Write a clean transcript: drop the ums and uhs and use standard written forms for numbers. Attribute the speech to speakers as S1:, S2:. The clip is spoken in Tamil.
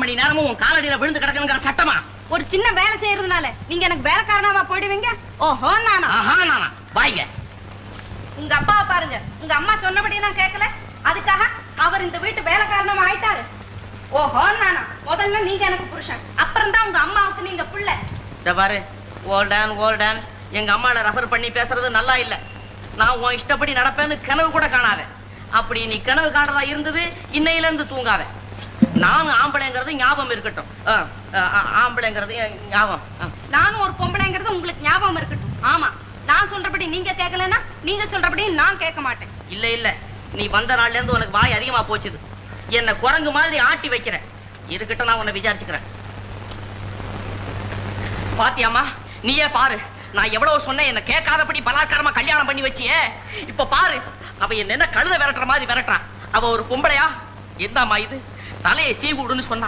S1: மணி நேரமும் உன் காலடியில விழுந்து கிடக்குங்கிற சட்டமா?
S2: ஒரு சின்ன வேலை செய்யறதுனால நீங்க எனக்கு வேலைக்காரனாவா போயிடுவீங்க? ஓஹோ நானா?
S1: ஆஹா நானா? வாங்க.
S2: உங்க அப்பாவை பாருங்க, உங்க அம்மா சொன்னபடி எல்லாம் கேட்கல, அதுக்காக அவர் இந்த வீட்டு வேலைக்காரனமா ஆயிட்டாரு. ஓஹோ நானா? முதல்ல நீங்க எனக்கு புருஷன், அப்புறம் தான் உங்க அம்மாவுக்கு நீங்க புள்ள.
S1: இந்த பாரு, ஓல்டன் எங்க அம்மாவை ரெஃபர் பண்ணி பேசுறது நல்லா இல்ல. நான் உன் இஷ்டப்படி நடப்பேன்னு கனவு கூட காணாத. அப்படி நீ கனவு காணறதா இருந்தது, இன்னையில இருந்து தூங்காத. நானும் ஆம்பளைங்கிறது ஞாபகம் இருக்கட்டும். ஆம்பளைங்கிறது ஞாபகம்.
S2: நானும் ஒரு பொம்பளைங்கிறது உங்களுக்கு ஞாபகம் இருக்கட்டும். ஆமா, நான் சொல்றபடி நீங்க கேட்கலன்னா நீங்க சொல்றபடி நான் கேட்க மாட்டேன்.
S1: இல்ல நீ வந்த நாள்ல இருந்து உனக்கு வாய் அதிகமா போச்சுது. என்ன குரங்கு மாதிரி ஆட்டி வைக்கிற. இருக்கட்டும், நான் உன்னை விசாரிச்சுக்கிறேன். பாத்தியாமா, நீயே பாரு, நான் எவ்வளவு சொன்னேன், என்ன கேட்காதபடி பலாத்காரமா கல்யாணம் பண்ணி வச்சியே. இப்ப பாரு, அவ என்ன கழுத விரட்டுற மாதிரி விரட்டுறான். அவ ஒரு பொம்பளையா? என்னம்மா இது, தலையை சீவுடுன்னு சொன்னான்.